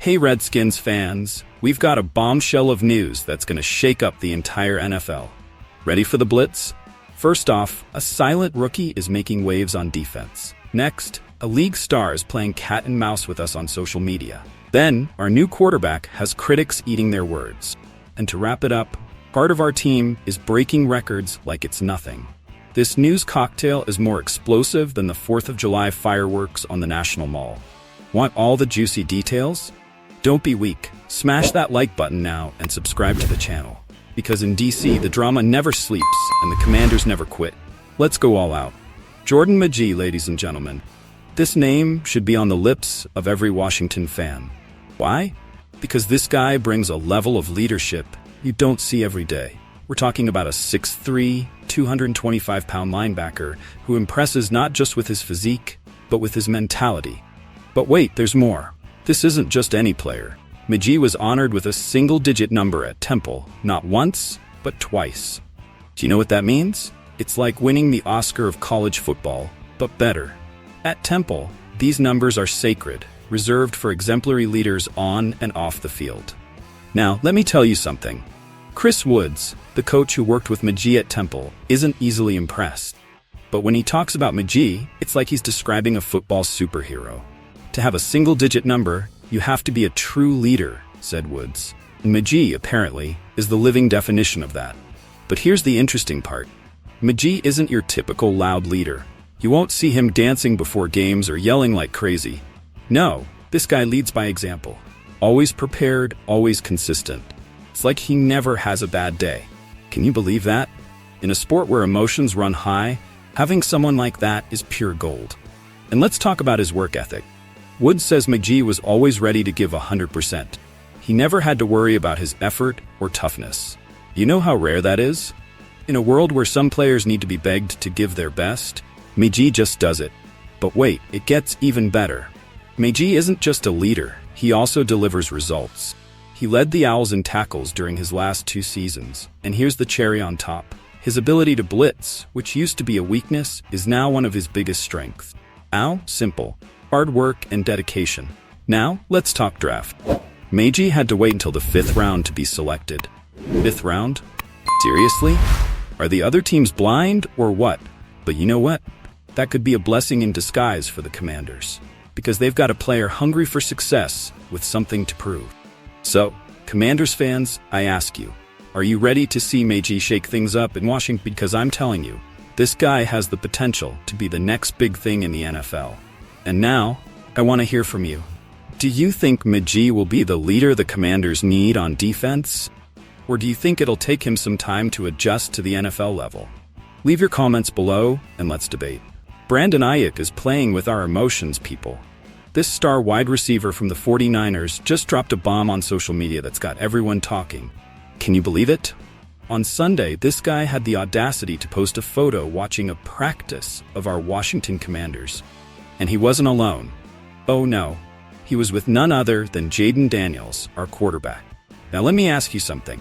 Hey Redskins fans, we've got a bombshell of news that's going to shake up the entire NFL. Ready for the blitz? First off, a silent rookie is making waves on defense. Next, a league star is playing cat and mouse with us on social media. Then, our new quarterback has critics eating their words. And to wrap it up, part of our team is breaking records like it's nothing. This news cocktail is more explosive than the 4th of July fireworks on the National Mall. Want all the juicy details? Don't be weak. Smash that like button now and subscribe to the channel. Because in DC, the drama never sleeps and the Commanders never quit. Let's go all out. Jordan Magee, ladies and gentlemen. This name should be on the lips of every Washington fan. Why? Because this guy brings a level of leadership you don't see every day. We're talking about a 6'3", 225-pound linebacker who impresses not just with his physique, but with his mentality. But wait, there's more. This isn't just any player. Magee was honored with a single-digit number at Temple, not once, but twice. Do you know what that means? It's like winning the Oscar of college football, but better. At Temple, these numbers are sacred, reserved for exemplary leaders on and off the field. Now, let me tell you something. Chris Woods, the coach who worked with Magee at Temple, isn't easily impressed. But when he talks about Magee, it's like he's describing a football superhero. To have a single-digit number, you have to be a true leader, said Woods. And Magee, apparently, is the living definition of that. But here's the interesting part. Magee isn't your typical loud leader. You won't see him dancing before games or yelling like crazy. No, this guy leads by example. Always prepared, always consistent. It's like he never has a bad day. Can you believe that? In a sport where emotions run high, having someone like that is pure gold. And let's talk about his work ethic. Woods says Magee was always ready to give 100%. He never had to worry about his effort or toughness. You know how rare that is? In a world where some players need to be begged to give their best, Magee just does it. But wait, it gets even better. Magee isn't just a leader, he also delivers results. He led the Owls in tackles during his last 2 seasons, and here's the cherry on top. His ability to blitz, which used to be a weakness, is now one of his biggest strengths. How? Simple. Hard work and dedication. Now, let's talk draft. Magee had to wait until the 5th round to be selected. 5th round? Seriously? Are the other teams blind or what? But you know what? That could be a blessing in disguise for the Commanders. Because they've got a player hungry for success with something to prove. So, Commanders fans, I ask you, are you ready to see Magee shake things up in Washington? Because I'm telling you, this guy has the potential to be the next big thing in the NFL. And now, I want to hear from you. Do you think Magee will be the leader the Commanders need on defense? Or do you think it'll take him some time to adjust to the NFL level? Leave your comments below and let's debate. Brandon Ayuk is playing with our emotions, people. This star wide receiver from the 49ers just dropped a bomb on social media that's got everyone talking. Can you believe it? On Sunday, this guy had the audacity to post a photo watching a practice of our Washington Commanders. And he wasn't alone. Oh no, he was with none other than Jayden Daniels, our quarterback. Now let me ask you something.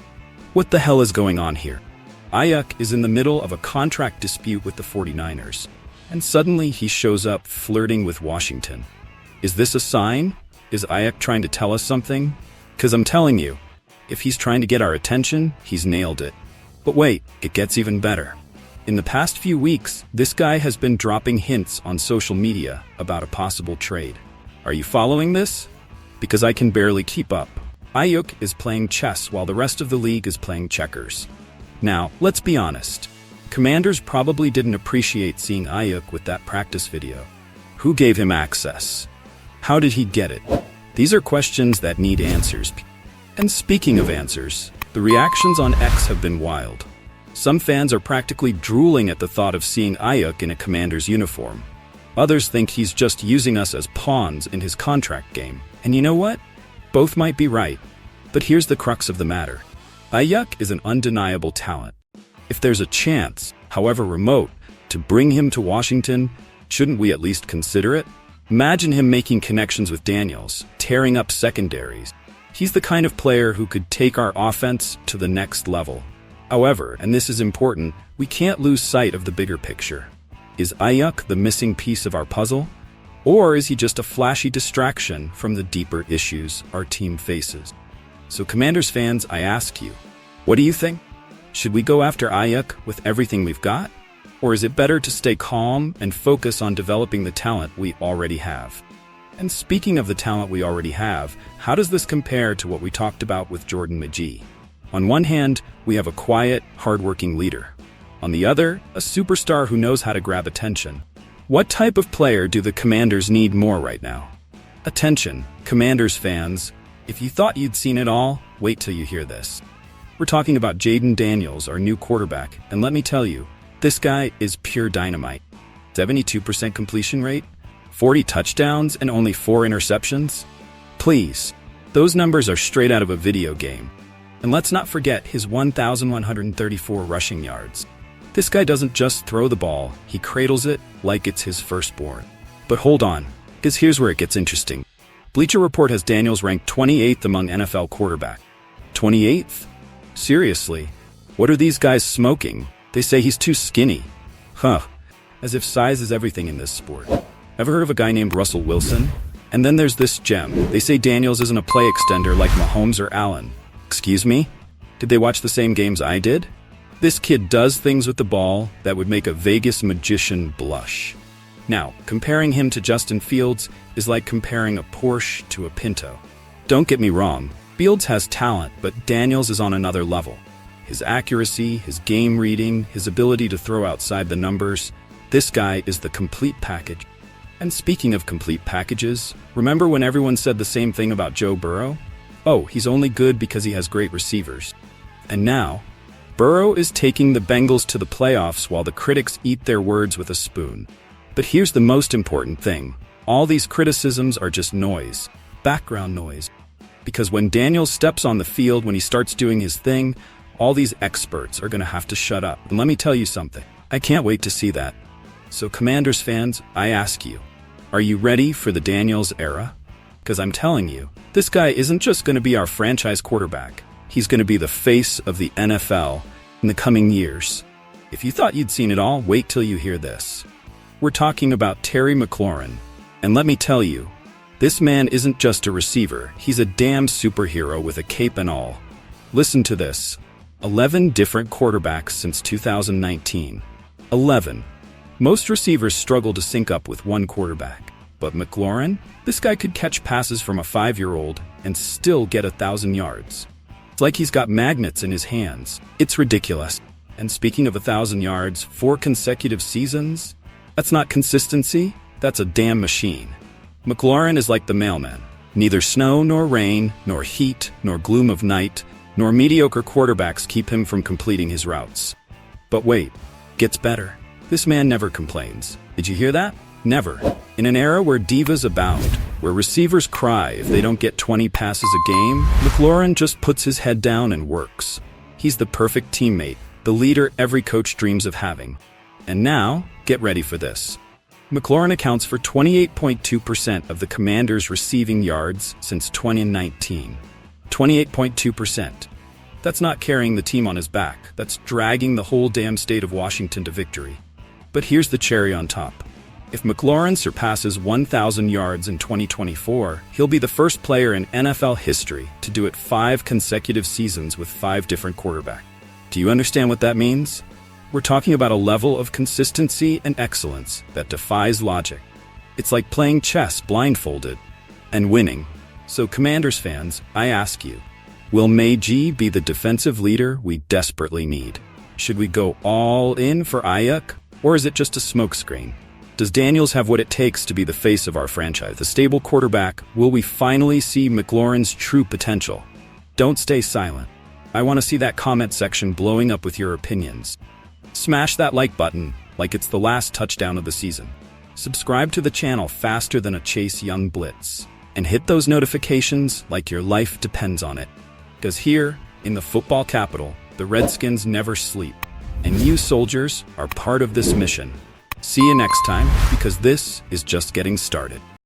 What the hell is going on here? Ayuk is in the middle of a contract dispute with the 49ers, and suddenly he shows up flirting with Washington. Is this a sign? Is Ayuk trying to tell us something? Because I'm telling you, if he's trying to get our attention, he's nailed it. But wait, it gets even better. In the past few weeks, this guy has been dropping hints on social media about a possible trade. Are you following this? Because I can barely keep up. Ayuk is playing chess while the rest of the league is playing checkers. Now, let's be honest. Commanders probably didn't appreciate seeing Ayuk with that practice video. Who gave him access? How did he get it? These are questions that need answers. And speaking of answers, the reactions on X have been wild. Some fans are practically drooling at the thought of seeing Ayuk in a Commander's uniform. Others think he's just using us as pawns in his contract game. And you know what? Both might be right. But here's the crux of the matter. Ayuk is an undeniable talent. If there's a chance, however remote, to bring him to Washington, shouldn't we at least consider it? Imagine him making connections with Daniels, tearing up secondaries. He's the kind of player who could take our offense to the next level. However, and this is important, we can't lose sight of the bigger picture. Is Ayuk the missing piece of our puzzle? Or is he just a flashy distraction from the deeper issues our team faces? So Commanders fans, I ask you, what do you think? Should we go after Ayuk with everything we've got? Or is it better to stay calm and focus on developing the talent we already have? And speaking of the talent we already have, how does this compare to what we talked about with Jordan Magee? On one hand, we have a quiet, hardworking leader. On the other, a superstar who knows how to grab attention. What type of player do the Commanders need more right now? Attention, Commanders fans. If you thought you'd seen it all, wait till you hear this. We're talking about Jayden Daniels, our new quarterback, and let me tell you, this guy is pure dynamite. 72% completion rate, 40 touchdowns, and only 4 interceptions? Please, those numbers are straight out of a video game. And let's not forget his 1,134 rushing yards. This guy doesn't just throw the ball, he cradles it like it's his firstborn. But hold on, because here's where it gets interesting. Bleacher Report has Daniels ranked 28th among NFL quarterbacks. 28th? Seriously? What are these guys smoking? They say he's too skinny. Huh. As if size is everything in this sport. Ever heard of a guy named Russell Wilson? And then there's this gem. They say Daniels isn't a play extender like Mahomes or Allen. Excuse me? Did they watch the same games I did? This kid does things with the ball that would make a Vegas magician blush. Now, comparing him to Justin Fields is like comparing a Porsche to a Pinto. Don't get me wrong, Fields has talent, but Daniels is on another level. His accuracy, his game reading, his ability to throw outside the numbers, this guy is the complete package. And speaking of complete packages, remember when everyone said the same thing about Joe Burrow? Oh, he's only good because he has great receivers. And now, Burrow is taking the Bengals to the playoffs while the critics eat their words with a spoon. But here's the most important thing. All these criticisms are just noise, background noise. Because when Daniels steps on the field, when he starts doing his thing, all these experts are going to have to shut up. And let me tell you something. I can't wait to see that. So Commanders fans, I ask you, are you ready for the Daniels era? Because I'm telling you, this guy isn't just going to be our franchise quarterback. He's going to be the face of the NFL in the coming years. If you thought you'd seen it all, wait till you hear this. We're talking about Terry McLaurin. And let me tell you, this man isn't just a receiver. He's a damn superhero with a cape and all. Listen to this. 11 different quarterbacks since 2019. 11. Most receivers struggle to sync up with one quarterback. But McLaurin? This guy could catch passes from a 5-year-old and still get 1,000 yards. It's like he's got magnets in his hands. It's ridiculous. And speaking of 1,000 yards, 4 consecutive seasons? That's not consistency, that's a damn machine. McLaurin is like the mailman. Neither snow nor rain, nor heat, nor gloom of night, nor mediocre quarterbacks keep him from completing his routes. But wait, gets better. This man never complains. Did you hear that? Never. In an era where divas abound, where receivers cry if they don't get 20 passes a game, McLaurin just puts his head down and works. He's the perfect teammate, the leader every coach dreams of having. And now, get ready for this. McLaurin accounts for 28.2% of the Commanders' receiving yards since 2019. 28.2%. That's not carrying the team on his back. That's dragging the whole damn state of Washington to victory. But here's the cherry on top. If McLaurin surpasses 1,000 yards in 2024, he'll be the first player in NFL history to do it 5 consecutive seasons with 5 different quarterbacks. Do you understand what that means? We're talking about a level of consistency and excellence that defies logic. It's like playing chess blindfolded and winning. So Commanders fans, I ask you, will Magee be the defensive leader we desperately need? Should we go all in for Ayuk, or is it just a smokescreen? Does Daniels have what it takes to be the face of our franchise? The stable quarterback, will we finally see McLaurin's true potential? Don't stay silent. I want to see that comment section blowing up with your opinions. Smash that like button like it's the last touchdown of the season. Subscribe to the channel faster than a Chase Young blitz. And hit those notifications like your life depends on it. Because here, in the football capital, the Redskins never sleep. And you soldiers are part of this mission. See you next time, because this is just getting started.